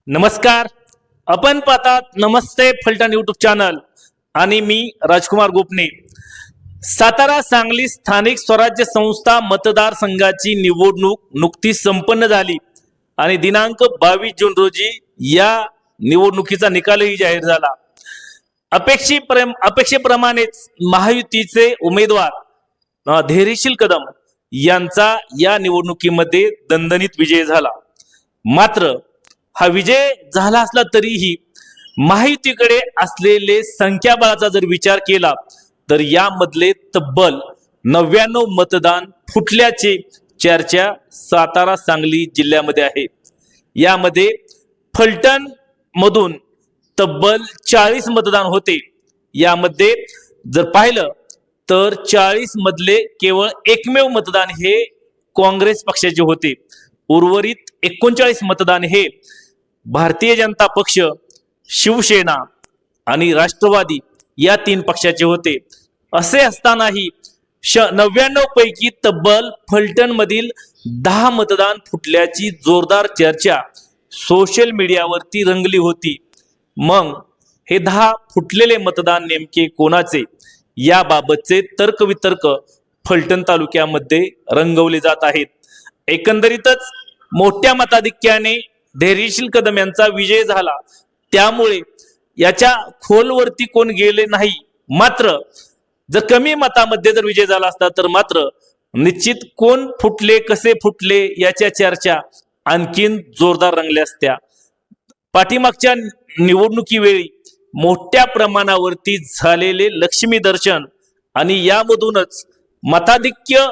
नमस्कार. आपण पाहतात नमस्ते फलटण यूट्यूब चॅनल आणि मी राजकुमार गोपने. सातारा सांगली स्थानिक स्वराज्य संस्था मतदारसंघाची निवडणूक नुकतीच संपन्न झाली आणि दिनांक 22 जून रोजी या निवडणुकीचा निकालही जाहीर झाला. अपेक्षेप्रमाणेच महायुतीचे उमेदवार धैर्यशील कदम यांचा या निवडणुकीमध्ये दणदणीत विजय झाला. मात्र हा विजय झाला असला तरीही महायुतीकडे असलेले संख्याबळाचा जर विचार केला तर यामधले तब्बल 99 मतदान फुटल्याचे चर्चा सातारा सांगली जिल्ह्यामध्ये आहे. यामध्ये फलटण मधून तब्बल 40 मतदान होते. यामध्ये जर पाहिलं तर 40 मधले केवळ एकमेव मतदान हे काँग्रेस पक्षाचे होते. उर्वरित 39 मतदान हे भारतीय जनता पक्ष, शिवसेना आणि राष्ट्रवादी या 3 पक्षाचे होते. असे असतानाही 99 पैकी तब्बल फलटण मधील 10 मतदान फुटल्याची जोरदार चर्चा सोशल मीडियावरती रंगली होती. मग हे 10 फुटलेले मतदान नेमके कोणाचे याबाबतचे तर्कवितर्क फलटण तालुक्यामध्ये रंगवले जात आहेत. एकंदरीतच मोठ्या मताधिक्याने धैर्यशील कदम यांचा विजय झाला. त्यामुळे याच्या खोलवरती कोण गेले नाही. मात्र जर कमी मतामध्ये जर विजय झाला असता तर मात्र निश्चित कोण फुटले, कसे फुटले याच्या चर्चा आणखीन जोरदार रंगल्या असत्या. पाठीमागच्या निवडणुकीवेळी मोठ्या प्रमाणावरती झालेले लक्ष्मी दर्शन आणि यामधूनच मताधिक्य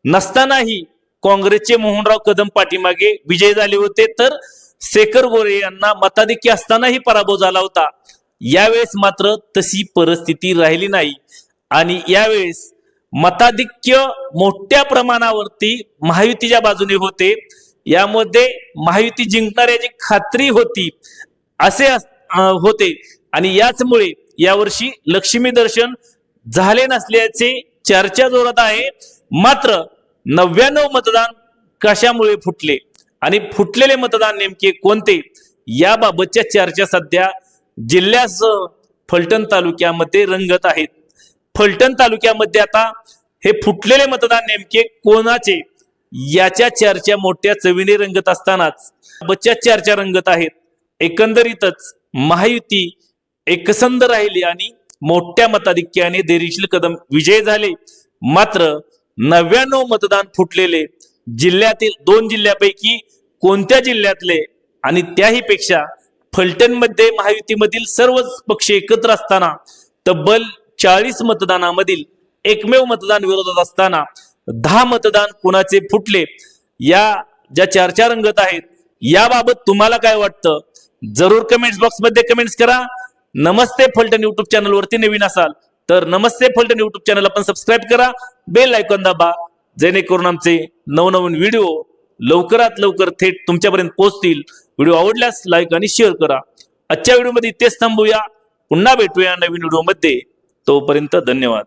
नसतानाही काँग्रेसचे मोहनराव कदम पाठीमागे विजय झाले होते, तर शेखर गोरे यांना मताधिक्य असतानाही पराभव झाला होता. यावेळेस मात्र तशी परिस्थिती राहिली नाही आणि यावेळेस मताधिक्य मोठ्या प्रमाणावरती महायुतीच्या बाजूने होते. यामध्ये महायुती जिंकणाऱ्याची खात्री होती असे होते आणि याचमुळे यावर्षी लक्ष्मी दर्शन झाले नसल्याचे चर्चा जोरात आहे. मात्र 99 मतदान कशामुळे फुटले आणि फुटलेले मतदान नेमके कोणते याबाबतच्या चर्चा सध्या जिल्ह्यासह फलटण तालुक्यामध्ये रंगत आहेत. फलटण तालुक्यामध्ये आता हे फुटलेले मतदान नेमके कोणाचे याच्या चर्चा मोठ्या चवीने रंगत असतानाच बच्च्या चर्चा रंगत आहेत. एकंदरीतच महायुती एकसंध राहिली आणि मोठ्या मताधिक्याने धैर्यशील कदम विजय झाले. मात्र 99 मतदान फुटलेले जिल्ह्यातील 2 जिल्ह्यापैकी कोणत्या जिल्ह्यातले आणि त्याही पेक्षा फलटण मध्ये महायुतीमधील सर्वच पक्ष एकत्र असताना तब्बल 40 मतदानामधील एकमेव मतदान विरोधात असताना 10 मतदान कोणाचे फुटले या ज्या चर्चा रंगत आहेत याबाबत तुम्हाला काय वाटतं जरूर कमेंट्स बॉक्स मध्ये कमेंट्स करा. नमस्ते फलटण युट्यूब चॅनल वरती नवीन असाल तर नमस्ते फलटण युट्यूब चॅनल आपण सबस्क्राईब करा, बेल आयकॉन दाबा, जेणेकरून आमचे नवनवीन व्हिडिओ लवकरात लवकर थेट तुमच्यापर्यंत पोहोचतील. व्हिडिओ आवडल्यास लाईक आणि शेअर करा. आजच्या व्हिडिओमध्ये इथेच थांबूया. पुन्हा भेटूया नवीन व्हिडिओमध्ये. तोपर्यंत धन्यवाद.